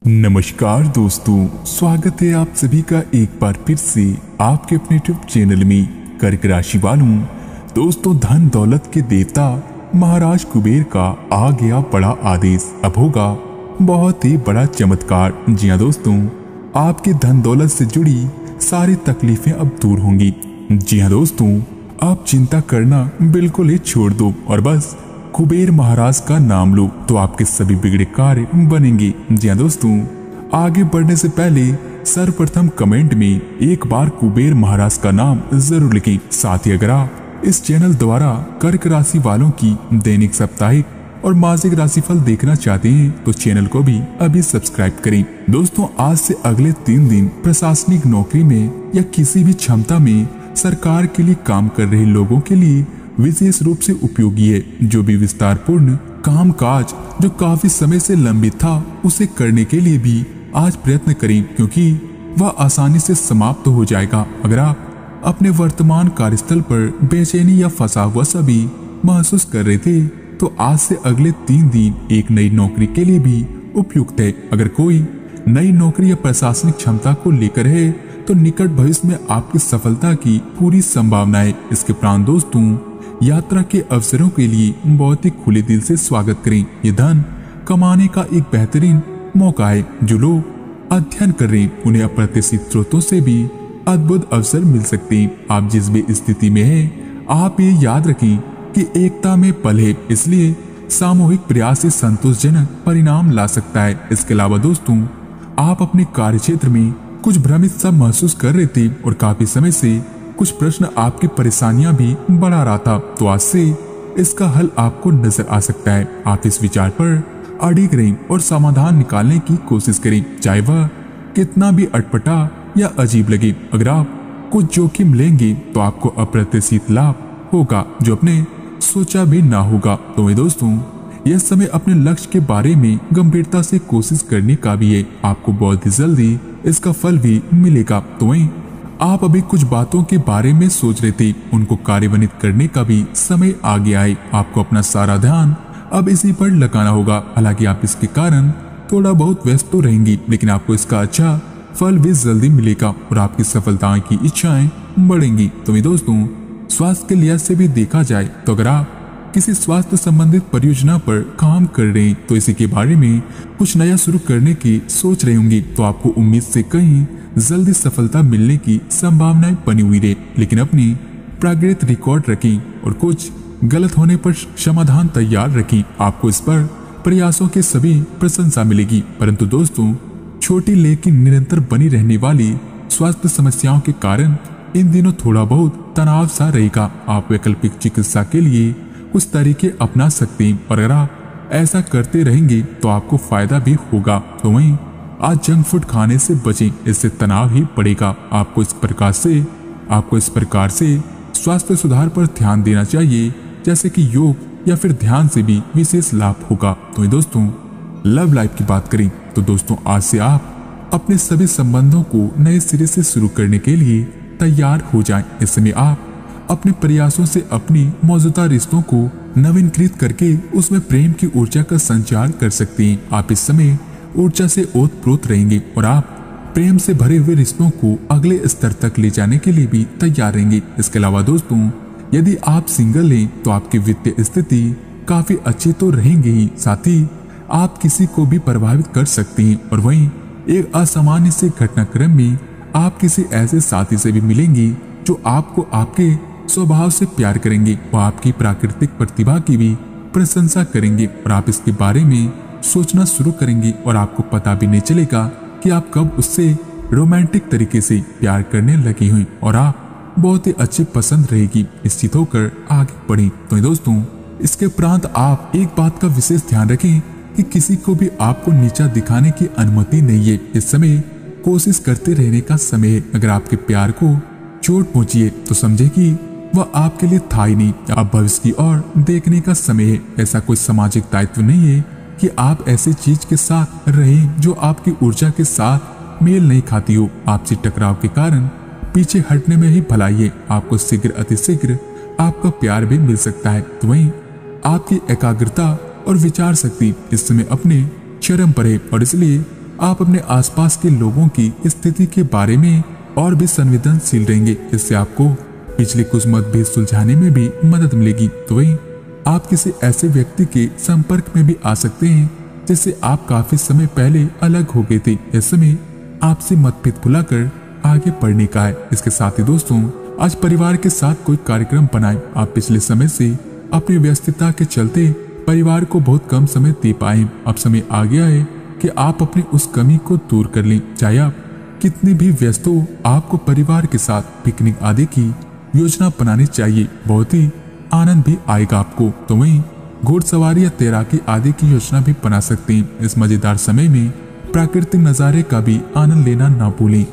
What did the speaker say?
नमस्कार दोस्तों, स्वागत है आप सभी का एक बार फिर से आपके अपने यूट्यूब चैनल में कर्क राशि वालों। दोस्तों, धन दौलत के देवता महाराज कुबेर का आ गया बड़ा आदेश। अब होगा बहुत ही बड़ा चमत्कार। जी हाँ दोस्तों, आपके धन दौलत से जुड़ी सारी तकलीफें अब दूर होंगी। जी हाँ दोस्तों, आप चिंता करना बिल्कुल ही छोड़ दो और बस कुबेर महाराज का नाम लो तो आपके सभी बिगड़े कार्य बनेंगे। जी हाँ दोस्तों, आगे बढ़ने से पहले सर्वप्रथम कमेंट में एक बार कुबेर महाराज का नाम जरूर लिखें। साथ ही अगर आप इस चैनल द्वारा कर्क राशि वालों की दैनिक, साप्ताहिक और मासिक राशिफल देखना चाहते हैं तो चैनल को भी अभी सब्सक्राइब करें। दोस्तों, आज से अगले 3 दिन प्रशासनिक नौकरी में या किसी भी क्षमता में सरकार के लिए काम कर रहे लोगों के लिए विशेष रूप से उपयोगी है। जो भी विस्तार पूर्ण काम काज जो काफी समय से लंबित था उसे करने के लिए भी आज प्रयत्न करें, क्योंकि वह आसानी से समाप्त हो जाएगा। अगर आप अपने वर्तमान कार्यस्थल पर बेचैनी या फंसा हुआ सभी महसूस कर रहे थे तो आज से अगले 3 दिन एक नई नौकरी के लिए भी उपयुक्त है। अगर कोई नई नौकरी या प्रशासनिक क्षमता को लेकर है तो निकट भविष्य में आपकी सफलता की पूरी संभावना है। इसके उपरांत दोस्तों, यात्रा के अवसरों के लिए बहुत ही खुले दिल से स्वागत करें। ये धन कमाने का एक बेहतरीन मौका है। जो लोग अध्ययन कर रहे हैं उन्हें अप्रत्याशित स्रोतों से भी अद्भुत अवसर मिल सकते हैं। आप जिस भी स्थिति में हैं, आप ये याद रखें कि एकता में बल है, इसलिए सामूहिक प्रयास से संतोषजनक परिणाम ला सकता है। इसके अलावा दोस्तों, आप अपने कार्य क्षेत्र में कुछ भ्रमित सा महसूस कर रहे थे और काफी समय से कुछ प्रश्न आपकी परेशानियां भी बढ़ा रहा था, तो आज से इसका हल आपको नजर आ सकता है। आप इस विचार पर अड़िग रहें और समाधान निकालने की कोशिश करें, चाहे वह कितना भी अटपटा या अजीब लगे। अगर आप कुछ जोखिम लेंगे तो आपको अप्रत्याशित लाभ होगा जो अपने सोचा भी ना होगा। तो वही दोस्तों, यह समय अपने लक्ष्य के बारे में गंभीरता से कोशिश करने का भी है। आपको बहुत ही जल्दी इसका फल भी मिलेगा। तो वही आप अभी कुछ बातों के बारे में सोच रहे थे, उनको कार्यान्वित करने का भी समय आ गया है। आपको अपना सारा ध्यान अब इसी पर लगाना होगा। हालांकि आप इसके कारण थोड़ा बहुत व्यस्त तो रहेंगी, लेकिन आपको इसका अच्छा फल भी जल्दी मिलेगा और आपकी सफलताओं की इच्छाएं बढ़ेंगी। तो भी दोस्तों, स्वास्थ्य के लिहाज से भी देखा जाए तो अगर आप किसी स्वास्थ्य संबंधित परियोजना पर काम कर रहे हैं तो इसी के बारे में कुछ नया शुरू करने की सोच रहे होंगे, तो आपको उम्मीद से कहीं जल्दी सफलता मिलने की संभावनाएं बनी हुई रहे। लेकिन अपनी प्राकृतिक रिकॉर्ड रखें और कुछ गलत होने पर समाधान तैयार रखें। आपको इस पर प्रयासों के सभी प्रशंसा मिलेगी। परंतु दोस्तों, छोटी लेकिन निरंतर बनी रहने वाली स्वास्थ्य समस्याओं के कारण इन दिनों थोड़ा बहुत तनाव सा रहेगा। आप वैकल्पिक चिकित्सा के लिए कुछ तरीके अपना सकते हैं और अगर आप ऐसा करते रहेंगे तो आपको फायदा भी होगा। तो वहीं आज जंक फूड खाने से बचें, इससे तनाव ही बढ़ेगा। आपको इस प्रकार से स्वास्थ्य सुधार पर ध्यान देना चाहिए, जैसे कि योग या फिर ध्यान से भी विशेष लाभ होगा। तो दोस्तों, लव लाइफ की बात करें तो दोस्तों, आज से आप अपने सभी संबंधों को नए सिरे से शुरू करने के लिए तैयार हो जाएं। इस समय आप अपने प्रयासों से अपनी मौजूदा रिश्तों को नवीनीकृत करके उसमें प्रेम की ऊर्जा का संचार कर सकते हैं। आप इस समय ऊर्जा से ओतप्रोत रहेंगे और आप प्रेम से भरे हुए रिश्तों को अगले स्तर तक ले जाने के लिए भी तैयार रहेंगे। इसके अलावा दोस्तों, यदि आप सिंगल हैं तो आपकी वित्तीय स्थिति काफी अच्छी तो रहेंगी ही, साथ ही आप किसी को भी प्रभावित कर सकते हैं। और वहीं एक असामान्य से घटनाक्रम में आप किसी ऐसे साथी से भी मिलेंगे जो आपको आपके स्वभाव से प्यार करेंगे। वह आपकी प्राकृतिक प्रतिभा की भी प्रशंसा करेंगे और आप इसके बारे में सोचना शुरू करेंगे और आपको पता भी नहीं चलेगा कि आप कब उससे रोमांटिक तरीके से प्यार करने लगी हुई और आप बहुत ही अच्छी पसंद रहेगी। निश्चित होकर आगे बढ़ें। तो दोस्तों, इसके उपरांत आप एक बात का विशेष ध्यान रखें कि किसी को भी आपको नीचा दिखाने की अनुमति नहीं है। इस समय कोशिश करते रहने का समय है। अगर आपके प्यार को चोट पहुंची है तो समझे कि वह आपके लिए था ही नहीं। अब भविष्य की ओर देखने का समय है। ऐसा कोई सामाजिक दायित्व नहीं है कि आप ऐसी चीज के साथ रहें जो आपकी ऊर्जा के साथ मेल नहीं खाती हो। आपसे टकराव के कारण पीछे हटने में ही भलाई है। आपको शीघ्र अतिशीघ्र आपका प्यार भी मिल सकता है। तो वहीं आपकी एकाग्रता और विचार शक्ति इस समय अपने चरम पर है और इसलिए आप अपने आसपास के लोगों की स्थिति के बारे में और भी संवेदनशील रहेंगे। इससे आपको पिछले कुछ मतभेद सुलझाने में भी मदद मिलेगी। तो वहीं आप किसी ऐसे व्यक्ति के संपर्क में भी आ सकते हैं जिससे आप काफी समय पहले अलग हो गए थे। इस समय आपसे मतभेद भुलाकर आगे बढ़ने का है। इसके साथ ही दोस्तों, आज परिवार के साथ कोई कार्यक्रम बनाएं। आप पिछले समय से अपनी व्यस्तता के चलते परिवार को बहुत कम समय दे पाए। अब समय आ गया है कि आप अपनी उस कमी को दूर कर लें। चाहे आप कितने भी व्यस्त हो, आपको परिवार के साथ पिकनिक आदि की योजना बनानी चाहिए। बहुत ही आनंद भी आएगा आपको। तो वहीं घुड़सवारी या तैराकी आदि की योजना भी बना सकते हैं। इस मजेदार समय में प्राकृतिक नज़ारे का भी आनंद लेना ना भूलें।